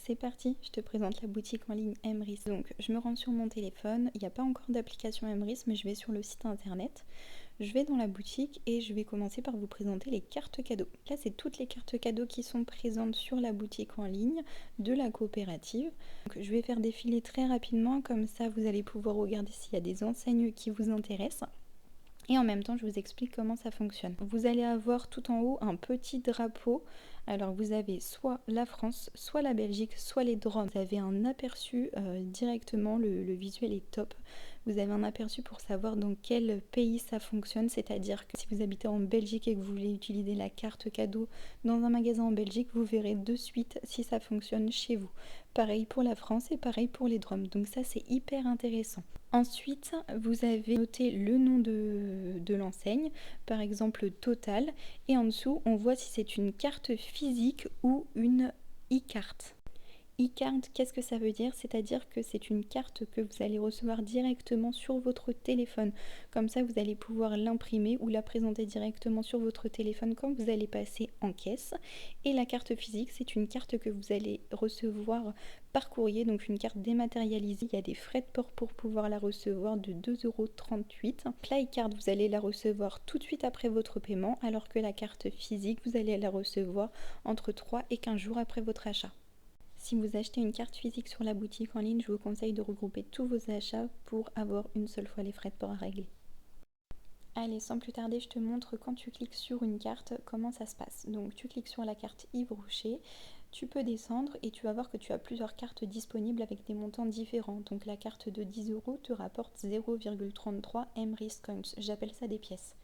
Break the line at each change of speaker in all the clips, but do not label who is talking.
C'est parti, je te présente la boutique en ligne Emrys. Donc je me rends sur mon téléphone, il n'y a pas encore d'application Emrys, mais je vais sur le site internet. Je vais dans la boutique et je vais commencer par vous présenter les cartes cadeaux. Là, c'est toutes les cartes cadeaux qui sont présentes sur la boutique en ligne de la coopérative. Donc, je vais faire défiler très rapidement, comme ça vous allez pouvoir regarder s'il y a des enseignes qui vous intéressent. Et en même temps, je vous explique comment ça fonctionne. Vous allez avoir tout en haut un petit drapeau. Alors vous avez soit la France, soit la Belgique, soit les drones. Vous avez un aperçu directement, le visuel est top. Vous avez un aperçu pour savoir dans quel pays ça fonctionne, c'est-à-dire que si vous habitez en Belgique et que vous voulez utiliser la carte cadeau dans un magasin en Belgique, vous verrez de suite si ça fonctionne chez vous. Pareil pour la France et pareil pour les drums. Donc ça, c'est hyper intéressant. Ensuite, vous avez noté le nom de l'enseigne, par exemple Total, et en dessous, on voit si c'est une carte physique ou une e-carte. E-card, qu'est-ce que ça veut dire? C'est-à-dire que c'est une carte que vous allez recevoir directement sur votre téléphone. Comme ça, vous allez pouvoir l'imprimer ou la présenter directement sur votre téléphone quand vous allez passer en caisse. Et la carte physique, c'est une carte que vous allez recevoir par courrier, donc une carte dématérialisée. Il y a des frais de port pour pouvoir la recevoir de 2,38 €. La e-card, vous allez la recevoir tout de suite après votre paiement, alors que la carte physique, vous allez la recevoir entre 3 et 15 jours après votre achat. Si vous achetez une carte physique sur la boutique en ligne, je vous conseille de regrouper tous vos achats pour avoir une seule fois les frais de port à régler. Allez, sans plus tarder, je te montre quand tu cliques sur une carte, comment ça se passe. Donc tu cliques sur la carte Yves Rocher, tu peux descendre et tu vas voir que tu as plusieurs cartes disponibles avec des montants différents. Donc la carte de 10 € te rapporte 0,33 Emrys Coins, j'appelle ça des pièces.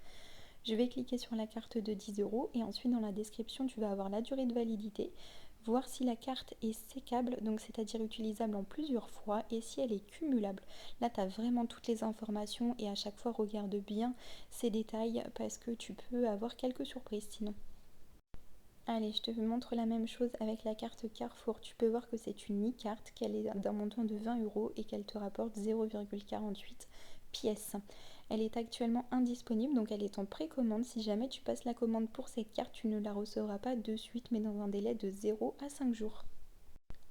Je vais cliquer sur la carte de 10 € et ensuite dans la description tu vas avoir la durée de validité, voir si la carte est sécable, donc c'est-à-dire utilisable en plusieurs fois, et si elle est cumulable. Là tu as vraiment toutes les informations et à chaque fois regarde bien ces détails parce que tu peux avoir quelques surprises sinon. Allez, je te montre la même chose avec la carte Carrefour. Tu peux voir que c'est une e-carte, qu'elle est d'un montant de 20 € et qu'elle te rapporte 0,48 pièces. Elle est actuellement indisponible, donc elle est en précommande. Si jamais tu passes la commande pour cette carte, tu ne la recevras pas de suite, mais dans un délai de 0 à 5 jours.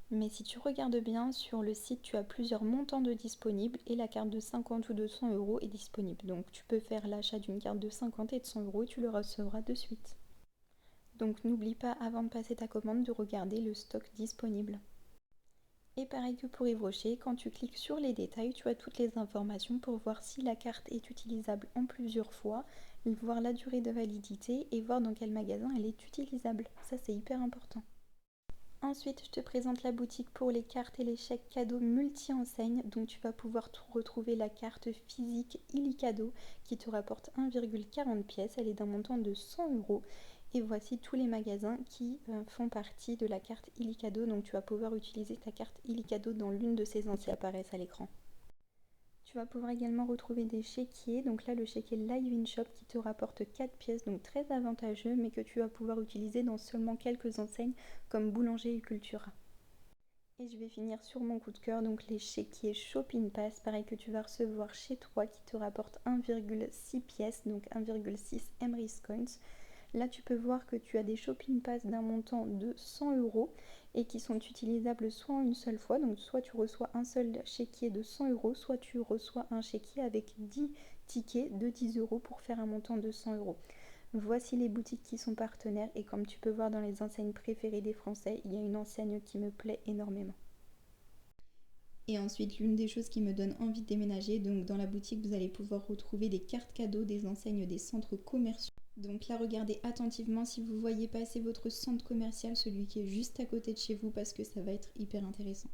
Mais si tu regardes bien, sur le site, tu as plusieurs montants de disponibles et la carte de 50 ou de 100 € est disponible. Donc tu peux faire l'achat d'une carte de 50 et de 100 € et tu le recevras de suite. Donc n'oublie pas avant de passer ta commande de regarder le stock disponible. Et pareil que pour Yves Rocher, quand tu cliques sur les détails, tu as toutes les informations pour voir si la carte est utilisable en plusieurs fois, voir la durée de validité et voir dans quel magasin elle est utilisable. Ça, c'est hyper important. Ensuite, je te présente la boutique pour les cartes et les chèques cadeaux multi-enseignes. Donc tu vas pouvoir retrouver la carte physique illicadeau qui te rapporte 1,40 pièces. Elle est d'un montant de 100 €. Et voici tous les magasins qui font partie de la carte illicadeau. Donc tu vas pouvoir utiliser ta carte illicadeau dans l'une de ces enseignes qui apparaissent à l'écran. Tu vas pouvoir également retrouver des chéquiers. Donc là, le chéquier Live in Shop qui te rapporte 4 pièces, donc très avantageux, mais que tu vas pouvoir utiliser dans seulement quelques enseignes comme Boulanger et Cultura. Et je vais finir sur mon coup de cœur, donc les chéquiers Shopping Pass, pareil que tu vas recevoir chez toi, qui te rapporte 1,6 pièces, donc 1,6 Emrys Coins. Là, tu peux voir que tu as des Shopping Pass d'un montant de 100 € et qui sont utilisables soit en une seule fois, donc soit tu reçois un seul chéquier de 100 €, soit tu reçois un chéquier avec 10 tickets de 10 € pour faire un montant de 100 €. Voici les boutiques qui sont partenaires et comme tu peux voir dans les enseignes préférées des Français, il y a une enseigne qui me plaît énormément. Et ensuite, l'une des choses qui me donne envie de déménager, donc dans la boutique, vous allez pouvoir retrouver des cartes cadeaux des enseignes des centres commerciaux. Donc là, regardez attentivement si vous voyez passer votre centre commercial, celui qui est juste à côté de chez vous, parce que ça va être hyper intéressant.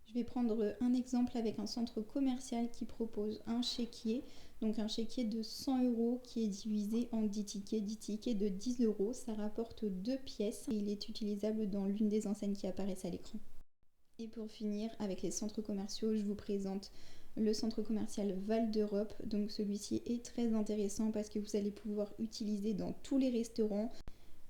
Je vais prendre un exemple avec un centre commercial qui propose un chéquier, donc un chéquier de 100 € qui est divisé en 10 tickets de 10 €, ça rapporte 2 pièces et il est utilisable dans l'une des enseignes qui apparaissent à l'écran. Et pour finir, avec les centres commerciaux, je vous présente le centre commercial Val d'Europe. Donc celui-ci est très intéressant parce que vous allez pouvoir utiliser dans tous les restaurants.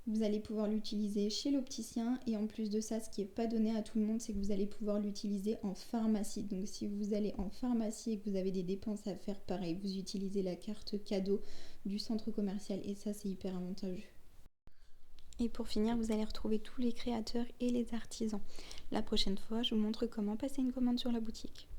Vous allez pouvoir l'utiliser chez l'opticien et en plus de ça, ce qui n'est pas donné à tout le monde, c'est que vous allez pouvoir l'utiliser en pharmacie. Donc si vous allez en pharmacie et que vous avez des dépenses à faire, pareil, vous utilisez la carte cadeau du centre commercial et ça, c'est hyper avantageux. Et pour finir, vous allez retrouver tous les créateurs et les artisans. La prochaine fois, je vous montre comment passer une commande sur la boutique.